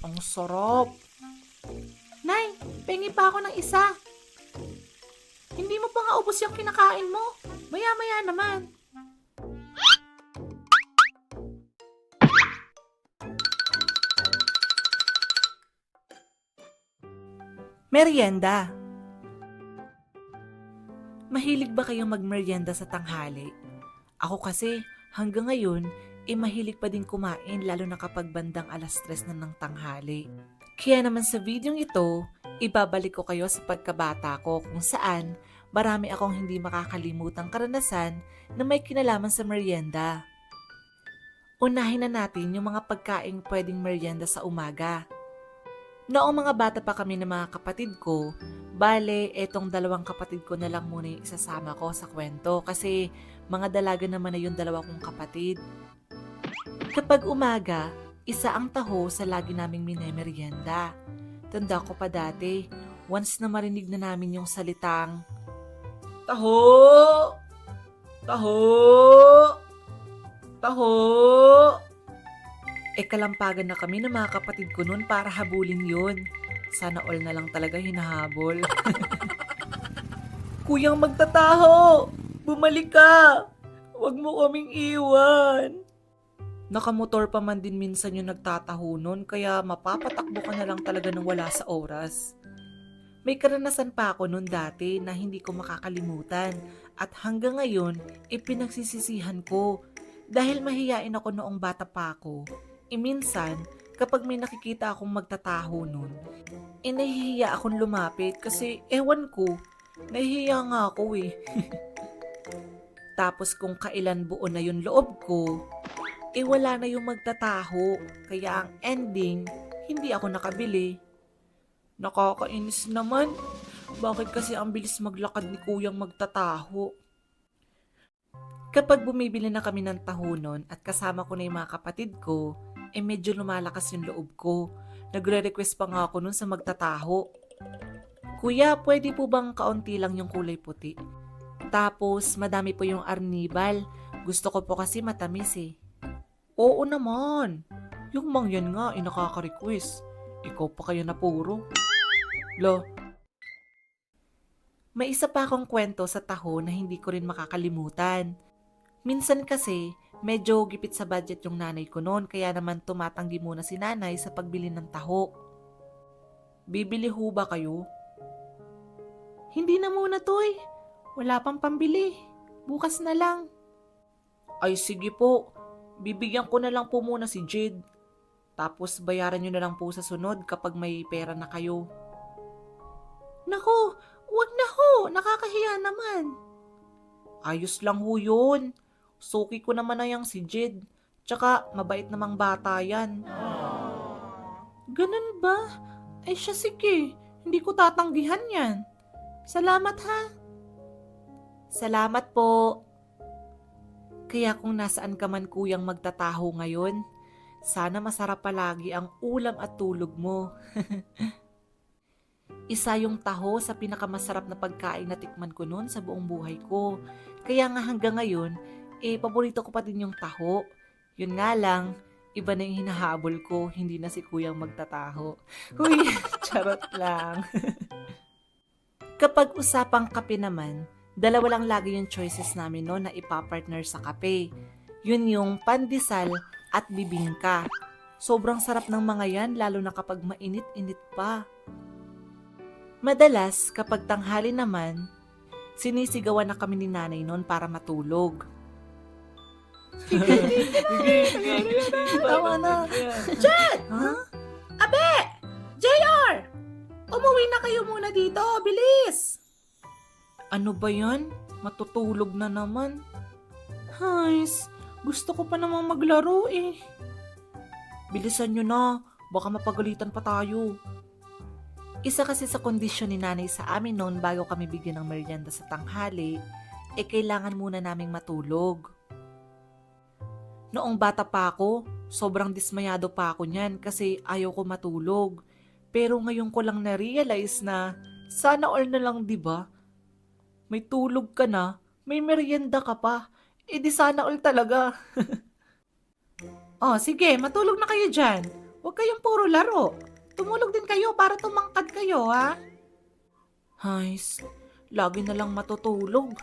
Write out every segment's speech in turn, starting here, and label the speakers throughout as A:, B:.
A: Ang sarap. Nay, pengi pa ako ng isa. Hindi mo pa nga ubos yung kinakain mo. Maya-maya naman. Merienda. Mahilig ba kayong magmerienda sa tanghali? Ako kasi, hanggang ngayon, mahilig pa din kumain lalo na kapag bandang 3:00 na ng tanghali. Kaya naman sa videong ito, ibabalik ko kayo sa pagkabata ko kung saan marami akong hindi makakalimutang karanasan na may kinalaman sa merienda. Unahin na natin yung mga pagkaing pwedeng merienda sa umaga. Noong mga bata pa kami ng mga kapatid ko, bale, etong 2 kapatid ko na lang muna yung isasama ko sa kwento kasi mga dalaga naman na yung 2 kong kapatid. Kapag umaga, isa ang taho sa lagi naming minemerienda. Tanda ko pa dati, once na marinig na namin yung salitang, "Taho! Taho! Taho!" Kalampagan na kami ng mga kapatid ko noon para habulin yun. Sana all na lang talaga hinahabol. Kuyang magtataho! Bumalik ka! Huwag mo kaming iwan! Nakamotor pa man din minsan yung nagtataho nun, kaya mapapatakbo ka na lang talaga nang wala sa oras. May karanasan pa ako nun dati na hindi ko makakalimutan at hanggang ngayon, pinagsisisihan ko. Dahil mahiyain ako noong bata pa ako, minsan, kapag may nakikita akong magtataho nun, nahihiya akong lumapit kasi ewan ko, nahihiya nga ako eh. Tapos kung kailan buo na yung loob ko, wala na yung magtataho, kaya ang ending, hindi ako nakabili. Nakakainis naman, bakit kasi ang bilis maglakad ni kuyang magtataho? Kapag bumibili na kami ng taho nun at kasama ko na yung mga kapatid ko, medyo lumalakas yung loob ko. Nagre-request pa nga ako nun sa magtataho. Kuya, pwede po bang kaunti lang yung kulay puti? Tapos, madami po yung arnibal. Gusto ko po kasi matamis eh. Oo naman. Yung mangyan nga, nakaka-request. Ikaw pa kayo na puro. Lo, may isa pa akong kwento sa taho na hindi ko rin makakalimutan. Minsan kasi, medyo gipit sa budget yung nanay ko noon kaya naman tumatanggi muna si nanay sa pagbili ng taho. Bibili ho ba kayo? Hindi na muna toy. Wala pang pambili. Bukas na lang. Ay sige po. Bibigyan ko na lang po muna si Jade. Tapos bayaran nyo na lang po sa sunod kapag may pera na kayo. Nako, wag na ho. Nakakahiya naman. Ayos lang ho yun. Suki ko naman na yang si Jade. Tsaka mabait namang bata yan. Ganun ba? Ay siya sige. Hindi ko tatanggihan yan. Salamat ha. Salamat po. Kaya kung nasaan ka man kuyang magtataho ngayon, sana masarap palagi ang ulam at tulog mo. Isa yung taho sa pinakamasarap na pagkain na tikman ko noon sa buong buhay ko. Kaya nga hanggang ngayon, paborito ko pa din yung taho. Yun nga lang, iba na yung hinahabol ko, hindi na si kuyang magtataho. Uy, charot lang. Kapag usapang kape naman, 2 lang lagi yung choices namin no na ipapartner sa kape. Yun yung pandesal at bibingka. Sobrang sarap ng mga yan lalo na kapag mainit-init pa. Madalas kapag tanghali naman, sinisigawan na kami ni nanay noon para matulog. Tawa na. Jet! Huh? Abe! JR! Umuwi na kayo muna dito, bilis! Ano ba yan? Matutulog na naman. Hays, gusto ko pa namang maglaro eh. Bilisan nyo na, baka mapagalitan pa tayo. Isa kasi sa kondisyon ni nanay sa amin noon bago kami bigyan ng merienda sa tanghali, kailangan muna naming matulog. Noong bata pa ako, sobrang dismayado pa ako niyan kasi ayaw ko matulog. Pero ngayon ko lang na-realize na sana all na lang 'di ba? May tulog ka na, may merienda ka pa, Eh di sana all talaga. Oh, sige, matulog na kayo dyan. Huwag kayong puro laro. Tumulog din kayo para tumangkad kayo, ha? Hays, lagi na lang matutulog.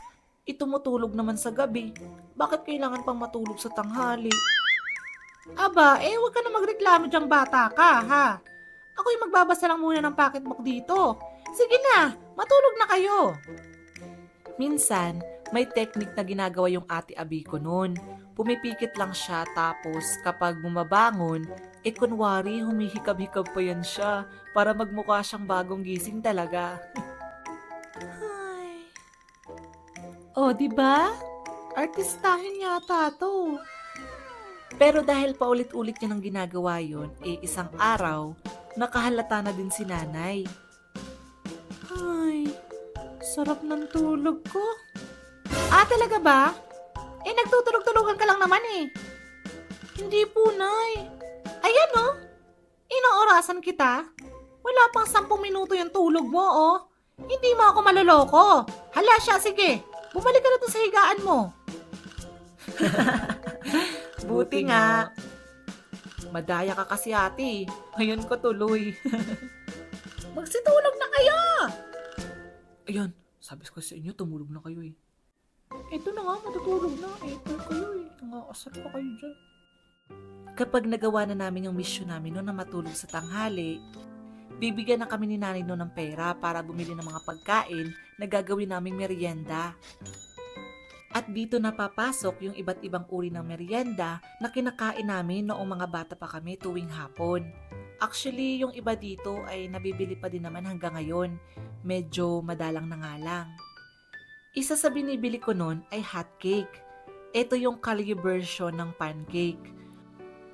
A: Itumutulog naman sa gabi. Bakit kailangan pang matulog sa tanghali? Aba, huwag ka na magreklamo dyang bata ka, ha? Ako'y magbabasa lang muna ng pocketbook dito. Sige na, matulog na kayo. Minsan, may technique na ginagawa yung ate Abi ko noon. Pumipikit lang siya tapos kapag bumabangon, kunwari humihikab-hikab pa yan siya para magmukha siyang bagong gising talaga. Ay. Oh, di ba? Artistahin yata to. Pero dahil paulit-ulit niya nang ginagawa yun, isang araw, nakahalata na din si nanay. Ay, sarap ng tulog ko. Ah, talaga ba? Nagtutulog-tulugan ka lang naman eh. Hindi po, Nay. Ayan oh, inoorasan kita. Wala pang 10 minuto yung tulog mo oh. Hindi mo ako maloloko. Hala siya, sige. Bumalik ka na doon sa higaan mo. Buti nga. Madaya ka kasi ate. Ngayon ko tuloy. Magsitulog na kayo! Ayan, sabi ko sa inyo, tumulog na kayo eh. Ito na nga, matutulog na. Ito kayo eh. Nakakasar pa kayo dyan. Kapag nagawa na namin yung mission namin noon na matulog sa tanghali, bibigyan na kami ni nanay noon ng pera para bumili ng mga pagkain na gagawin naming merienda. At dito napapasok yung iba't ibang uri ng merienda na kinakain namin noong mga bata pa kami tuwing hapon. Actually, yung iba dito ay nabibili pa din naman hanggang ngayon. Medyo madalang na nga lang. Isa sa binibili ko noon ay hot cake. Ito yung Kalye version ng pancake.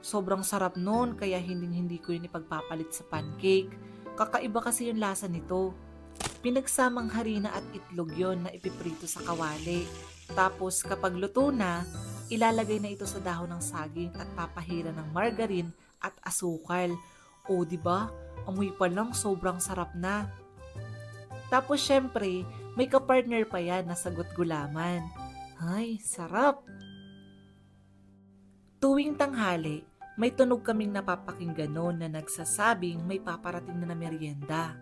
A: Sobrang sarap noon kaya hindi ko yun ipagpapalit sa pancake. Kakaiba kasi yung lasa nito. Pinagsamang harina at itlog yon na ipiprito sa kawali. Tapos kapag luto na, ilalagay na ito sa dahon ng saging at papahira ng margarine at asukal. O diba, amoy pa lang sobrang sarap na. Tapos syempre, may kapartner pa yan na sagot gulaman. Ay, sarap! Tuwing tanghali, may tunog kaming napapakinggan noon na nagsasabing may paparating na merienda.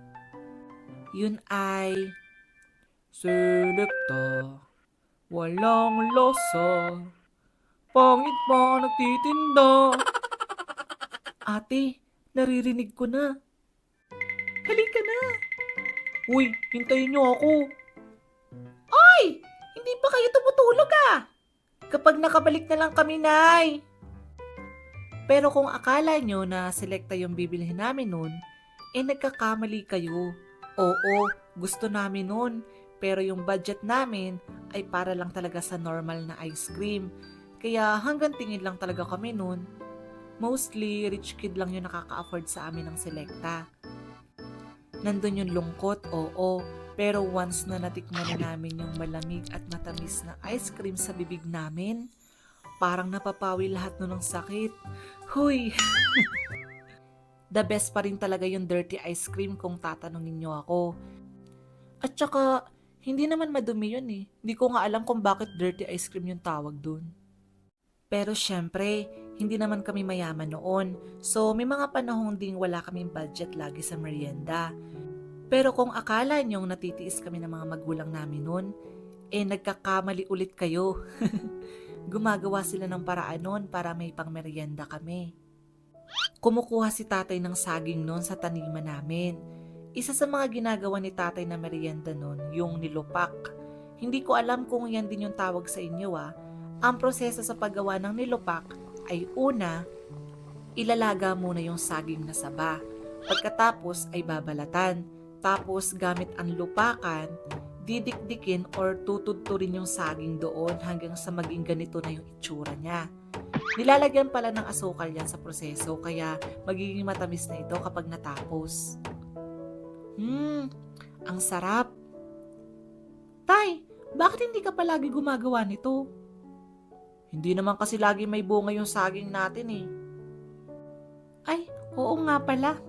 A: Yun ay, Selecta, walang lasa, pangit pa nagtitinda. Ate, naririnig ko na. Halika na. Uy, hintayin niyo ako. Ay! Hindi pa kayo tumutulog ah? Kapag nakabalik na lang kami, Nay. Pero kung akala nyo na Selecta yung bibilhin namin nun, nagkakamali kayo. Oo, gusto namin nun. Pero yung budget namin ay para lang talaga sa normal na ice cream. Kaya hanggang tingin lang talaga kami nun. Mostly, rich kid lang yung nakaka-afford sa amin ng Selecta. Nandun yung lungkot, oo. Pero once na natikman na namin yung malamig at matamis na ice cream sa bibig namin, parang napapawi lahat nun ng sakit. Huy! The best pa rin talaga yung dirty ice cream kung tatanungin nyo ako. At saka, hindi naman madumi yun eh. Hindi ko nga alam kung bakit dirty ice cream yung tawag dun. Pero syempre, hindi naman kami mayaman noon. So, may mga panahon ding wala kaming budget lagi sa merienda. Pero kung akala nyong natitiis kami ng mga magulang namin noon, nagkakamali ulit kayo. Gumagawa sila ng paraan noon para may pangmerienda kami. Kumukuha si tatay ng saging noon sa taniman namin. Isa sa mga ginagawa ni tatay na merienda noon, yung nilupak. Hindi ko alam kung yan din yung tawag sa inyo ah. Ang proseso sa paggawa ng nilupak ay una, ilalaga muna yung saging na saba. Pagkatapos ay babalatan. Tapos gamit ang lupakan, didikdikin or tutudturin yung saging doon hanggang sa maging ganito na yung itsura niya. Nilalagyan pala ng asukal yan sa proseso kaya magiging matamis na ito kapag natapos. Ang sarap. Tay, bakit hindi ka palagi gumagawa nito? Hindi naman kasi lagi may bunga yung saging natin eh. Ay, oo nga pala.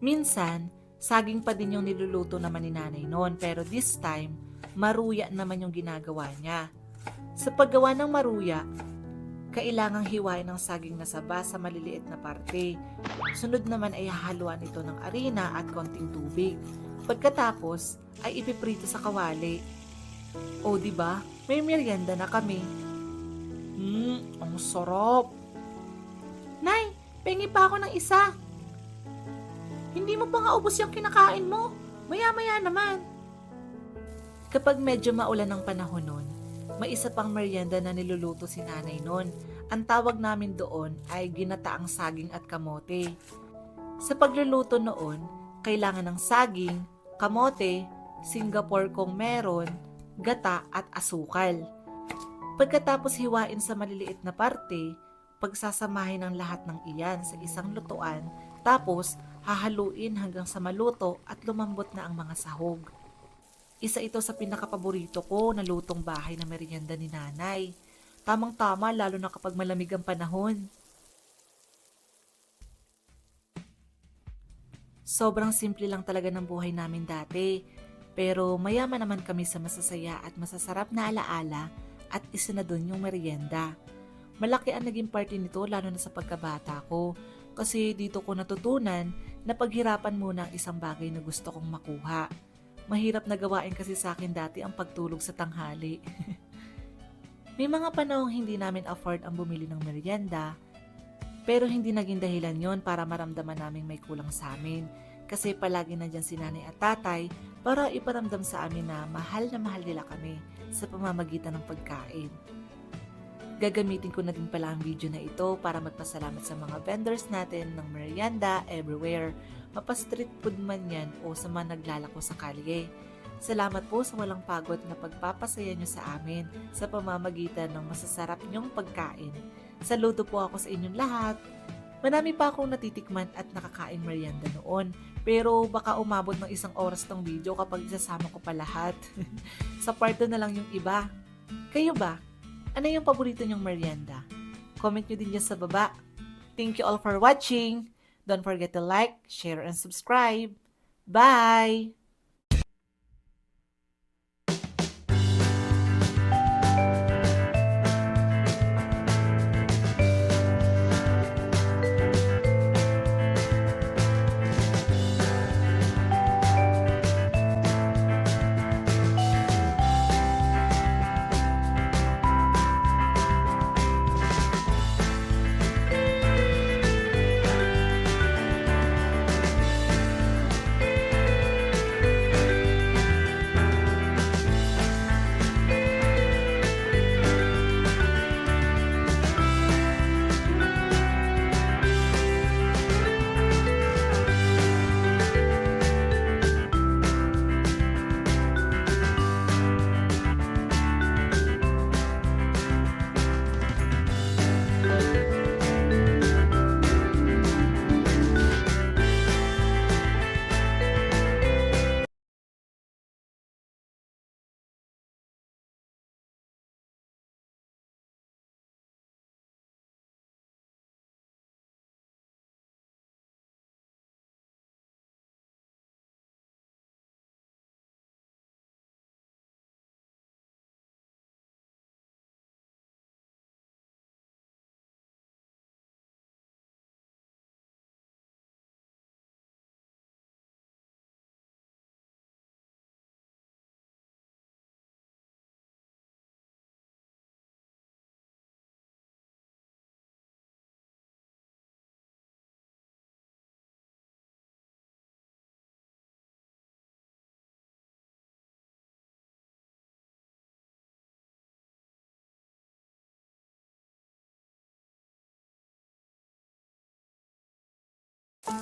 A: Minsan, saging pa din yung niluluto naman ni nanay noon pero this time, maruya naman yung ginagawa niya. Sa paggawa ng maruya, kailangang hiwain ang saging na saba sa maliliit na parte. Sunod naman ay hahaluan ito ng arena at konting tubig. Pagkatapos ay ipiprito sa kawali. O di ba? May merienda na kami. Ang sarap. Nay, pengi pa ako ng isa. Hindi mo pa nga ubos yung kinakain mo. Maya-maya naman. Kapag medyo maulan ang panahon nun, may isa pang merienda na niluluto si nanay nun. Ang tawag namin doon ay ginataang saging at kamote. Sa pagluluto noon, kailangan ng saging, kamote, Singapore kung meron, gata at asukal. Pagkatapos hiwain sa maliliit na parte, pagsasamahin ang lahat ng iyan sa isang lutuan, tapos hahaluin hanggang sa maluto at lumambot na ang mga sahog. Isa ito sa pinakapaborito ko na lutong bahay na merienda ni nanay. Tamang-tama lalo na kapag malamig ang panahon. Sobrang simple lang talaga ng buhay namin dati, pero mayaman naman kami sa masasaya at masasarap na alaala at isa na dun yung merienda. Malaki ang naging parte nito lalo na sa pagkabata ko kasi dito ko natutunan na paghirapan muna ang isang bagay na gusto kong makuha. Mahirap na gawain kasi sa akin dati ang pagtulog sa tanghali. May mga panahong hindi namin afford ang bumili ng merienda, pero hindi naging dahilan yon para maramdaman naming may kulang sa amin. Kasi palagi nandyan si nanay at tatay para iparamdam sa amin na mahal nila kami sa pamamagitan ng pagkain. Gagamitin ko na din pala ang video na ito para magpasalamat sa mga vendors natin ng merienda everywhere. Mapa-street food man yan o sa mga naglalako sa kalye. Salamat po sa walang pagod na pagpapasaya nyo sa amin sa pamamagitan ng masasarap nyong pagkain. Saludo po ako sa inyong lahat. Marami pa akong natitikman at nakakain merienda noon, pero baka umabot ng 1 oras tong video kapag isasama ko pa lahat. Sa part 2 na lang yung iba. Kayo ba? Ano yung paborito nyong merienda? Comment nyo din dyan sa baba. Thank you all for watching. Don't forget to like, share, and subscribe. Bye!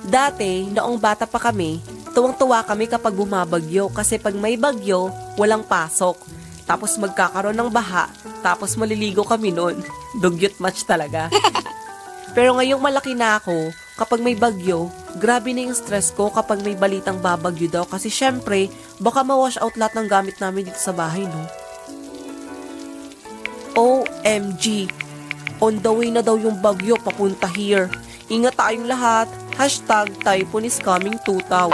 B: Dati, noong bata pa kami, tuwang-tuwa kami kapag bumabagyo kasi pag may bagyo, walang pasok. Tapos magkakaroon ng baha, tapos maliligo kami nun. Dugyot match talaga. Pero ngayong malaki na ako, kapag may bagyo, grabe na yung stress ko kapag may balitang babagyo daw kasi syempre, baka ma-wash out lahat ng gamit namin dito sa bahay, no? OMG! On the way na daw yung bagyo papunta here. Ingat tayong lahat. #typhoon is coming to town.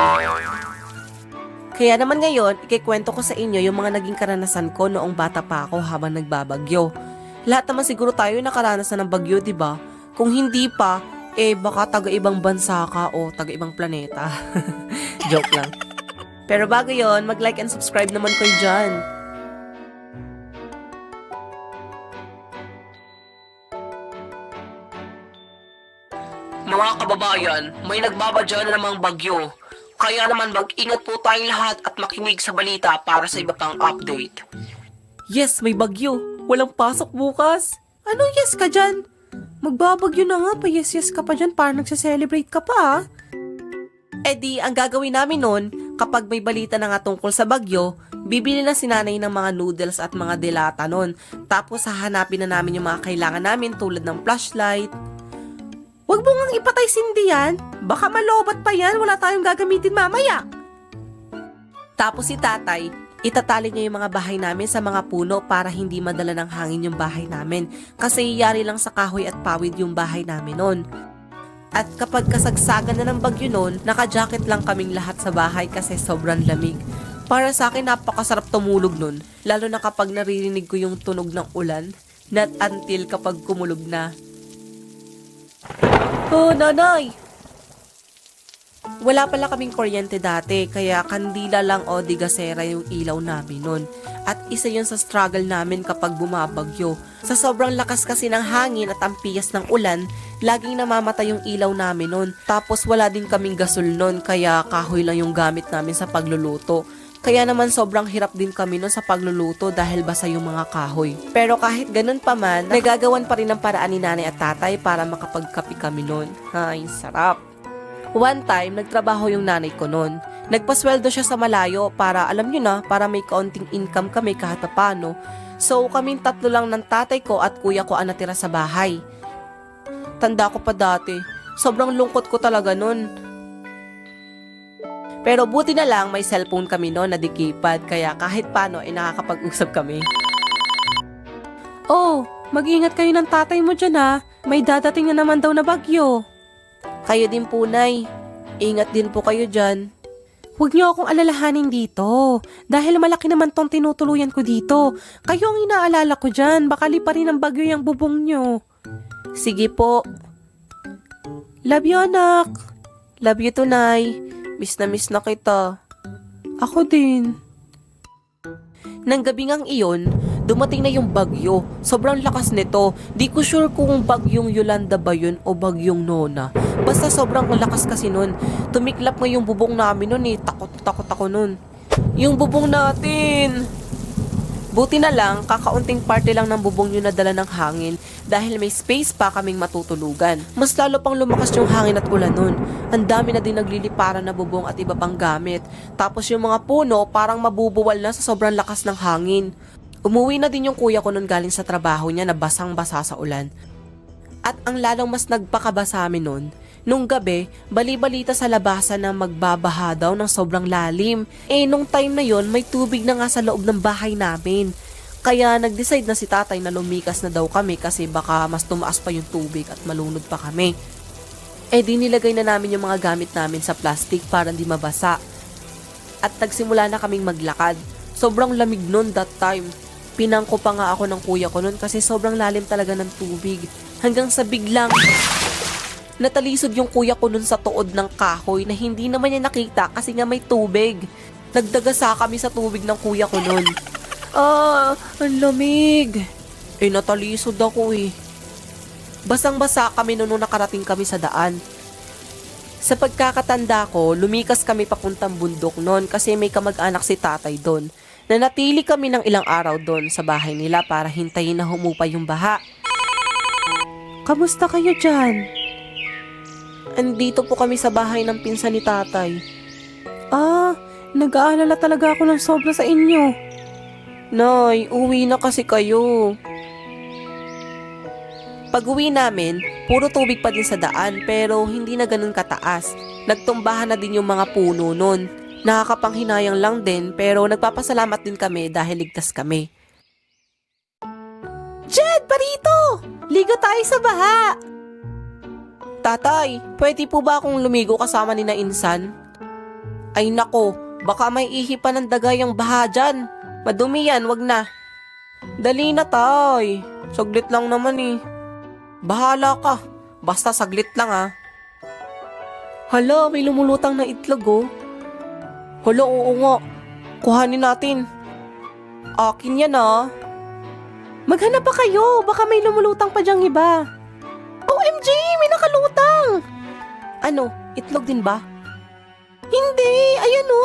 B: Kaya naman ngayon, ikikwento ko sa inyo yung mga naging karanasan ko noong bata pa ako habang nagbabagyo. Lahat naman siguro tayo nakaranasan ng bagyo, di ba? Kung hindi pa, baka taga-ibang bansa ka o taga-ibang planeta. Joke lang. Pero bago yon, mag-like and subscribe naman kayo dyan. Mga kababayan, may nagbabadya na namang bagyo. Kaya naman mag-ingat po tayong lahat at makinig sa balita para sa iba pang update. Yes, may bagyo. Walang pasok bukas. Ano yes ka dyan? Magbabagyo na nga, pa-yes ka pa dyan para nagse-celebrate ka pa ha? Di, ang gagawin namin nun, kapag may balita na nga tungkol sa bagyo, bibili na si nanay ng mga noodles at mga delata nun. Tapos hahanapin na namin yung mga kailangan namin tulad ng flashlight. Huwag mo ngang ipatay sindi yan. Baka malobat pa yan, wala tayong gagamitin mamaya. Tapos si tatay, itatali niya yung mga bahay namin sa mga puno para hindi madala ng hangin yung bahay namin. Kasi yari lang sa kahoy at pawid yung bahay namin nun. At kapag kasagsagan na ng bagyo nun, naka-jacket lang kaming lahat sa bahay kasi sobrang lamig. Para sa akin, napakasarap tumulog nun, lalo na kapag naririnig ko yung tunog ng ulan, not until kapag kumulog na. Oh, nanay! Wala pala kaming kuryente dati, kaya kandila lang o di gasera yung ilaw namin nun. At isa yun sa struggle namin kapag bumabagyo. Sa sobrang lakas kasi ng hangin at ang piyas ng ulan, laging namamatay yung ilaw namin nun. Tapos wala din kaming gasol nun, kaya kahoy lang yung gamit namin sa pagluluto. Kaya naman sobrang hirap din kami nun sa pagluluto dahil basa yung mga kahoy. Pero kahit ganun pa man, nagagawan pa rin ng paraan ni nanay at tatay para makapagkapi kami nun. Ay, sarap! One time, nagtrabaho yung nanay ko nun. Nagpasweldo siya sa malayo para, alam nyo na, para may kaunting income kami kahit paano. So, kaming tatlo lang ng tatay ko at kuya ko ang natira sa bahay. Tanda ko pa dati, sobrang lungkot ko talaga nun. Pero buti na lang may cellphone kami noon na di-keypad kaya kahit paano ay nakakapag-usap kami. Oh, mag-ingat kayo ng tatay mo dyan ha. May dadating na naman daw na bagyo. Kayo din po, Nay. Ingat din po kayo dyan. Huwag niyo akong alalahanin dito. Dahil malaki naman tong tinutuluyan ko dito. Kayo ang inaalala ko dyan. Baka liparin ng bagyo yung bubong niyo. Sige po. Love you, anak. Love you, Nay. Miss na kita. Ako din. Nang gabing ang iyon, dumating na yung bagyo. Sobrang lakas nito. Di ko sure kung bagyong Yolanda ba yun o bagyong Nona. Basta sobrang lakas kasi nun. Tumiklap nga yung bubong namin nun eh. Takot ako nun. Yung bubong natin! Buti na lang, kakaunting parte lang ng bubong yun nadala ng hangin dahil may space pa kaming matutulugan. Mas lalo pang lumakas yung hangin at ulan nun. Ang dami na din nagliliparan na bubong at iba pang gamit. Tapos yung mga puno parang mabubuwal na sa sobrang lakas ng hangin. Umuwi na din yung kuya ko nun galing sa trabaho niya na basang-basa sa ulan. At ang lalong mas nagpakaba sa amin nun, nung gabi, bali-balita sa labasan na magbabaha daw ng sobrang lalim. Nung time na yon may tubig na nga sa loob ng bahay namin. Kaya nag-decide na si tatay na lumikas na daw kami kasi baka mas tumaas pa yung tubig at malunod pa kami. Di nilagay na namin yung mga gamit namin sa plastic para hindi mabasa. At nagsimula na kaming maglakad. Sobrang lamig nun that time. Pinangko pa nga ako ng kuya ko nun kasi sobrang lalim talaga ng tubig. Hanggang sa biglang natalisod yung kuya ko nun sa tuod ng kahoy na hindi naman niya nakita kasi nga may tubig. Nagdagasa kami sa tubig ng kuya ko nun. Ang lamig. Natalisod ako eh. Basang-basa kami nung nakarating kami sa daan. Sa pagkakatanda ko, lumikas kami papuntang bundok nun kasi may kamag-anak si tatay doon. Nanatili kami ng ilang araw doon sa bahay nila para hintayin na humupa yung baha. Kamusta kayo dyan? Andito po kami sa bahay ng pinsan ni tatay. Nag-aalala talaga ako ng sobra sa inyo. Nay, uwi na kasi kayo. Pag-uwi namin, puro tubig pa din sa daan pero hindi na ganun kataas. Nagtumbahan na din yung mga puno nun. Nakakapanghinayang lang din pero nagpapasalamat din kami dahil ligtas kami. Jed, Barito! Ligo tayo sa baha! Tatay, pwede po ba akong lumigo kasama ni na Insan? Ay nako, Baka may ihi pa ng daga yung baha dyan. Madumi yan, wag na. Dali na, tay. Saglit lang naman eh. Bahala ka. Basta saglit lang ah. Hala, may lumulutang na itlog oh. Hala, oo nga. Kuhanin natin. Akin yan ah. Maghanap pa kayo. Baka may lumulutang pa dyang iba. OMG, may nakalutang. Ano, itlog din ba? Hindi, ayan o,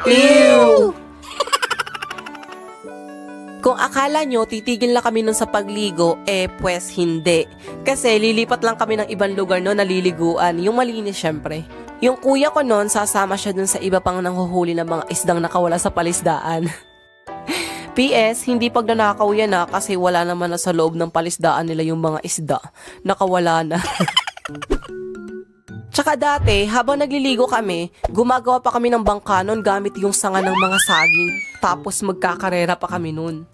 B: Ew! Kung akala nyo titigil na kami nun sa pagligo, pues hindi. Kasi lilipat lang kami ng ibang lugar no naliliguan, yung malinis syempre. Yung kuya ko nun, sasama siya dun sa iba pang nanghuhuli ng mga isdang nakawala sa palisdaan. PS, hindi pag nanakaw yan kasi wala naman na sa loob ng palisdaan nila yung mga isda. Nakawala na. Tsaka dati, habang nagliligo kami, gumagawa pa kami ng bangka nun gamit yung sanga ng mga saging. Tapos magkakarera pa kami nun.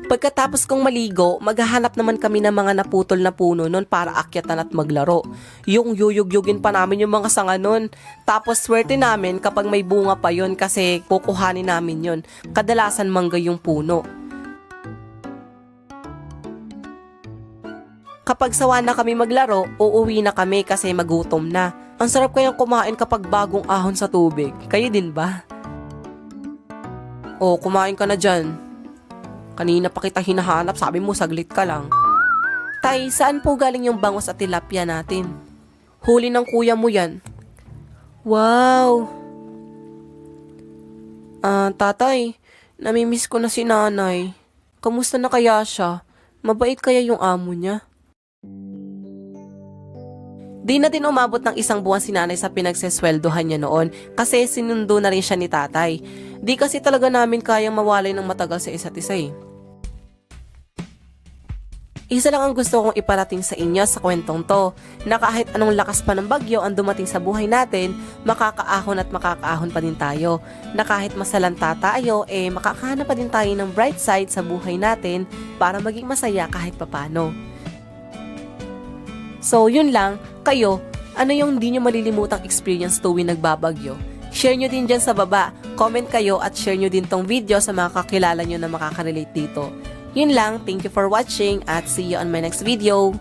B: Pagkatapos kong maligo, maghahanap naman kami ng mga naputol na puno nun para akyatan at maglaro. Yung yuyugyugin pa namin yung mga sanga nun. Tapos swerte namin kapag may bunga pa yon kasi kukuhanin namin yon. Kadalasan mangga yung puno. Kapag sawa na kami maglaro, uuwi na kami kasi magutom na. Ang sarap kayang kumain kapag bagong ahon sa tubig. Kayo din ba? Oh, kumain ka na dyan. Kanina pa kita hinahanap, sabi mo saglit ka lang. Tay, saan po galing yung bangos at tilapia natin? Huli ng kuya mo yan. Wow! Tatay, namimiss ko na si nanay. Kamusta na kaya siya? Mabait kaya yung amo niya? Di na din umabot ng 1 buwan si nanay sa pinagsesweldohan niya noon kasi sinundo na rin siya ni tatay. Di kasi talaga namin kayang mawalay ng matagal sa isa't isa eh. Isa lang ang gusto kong iparating sa inyo sa kwentong to, na kahit anong lakas pa ng bagyo ang dumating sa buhay natin, makakaahon at makakaahon pa din tayo. Na kahit masalanta tayo, makakahanap pa din tayo ng bright side sa buhay natin para maging masaya kahit papano. So, yun lang. Kayo, ano yung hindi nyo malilimutang experience tuwing nagbabagyo? Share nyo din dyan sa baba. Comment kayo at share nyo din tong video sa mga kakilala nyo na makakarelate dito. Yun lang. Thank you for watching at see you on my next video.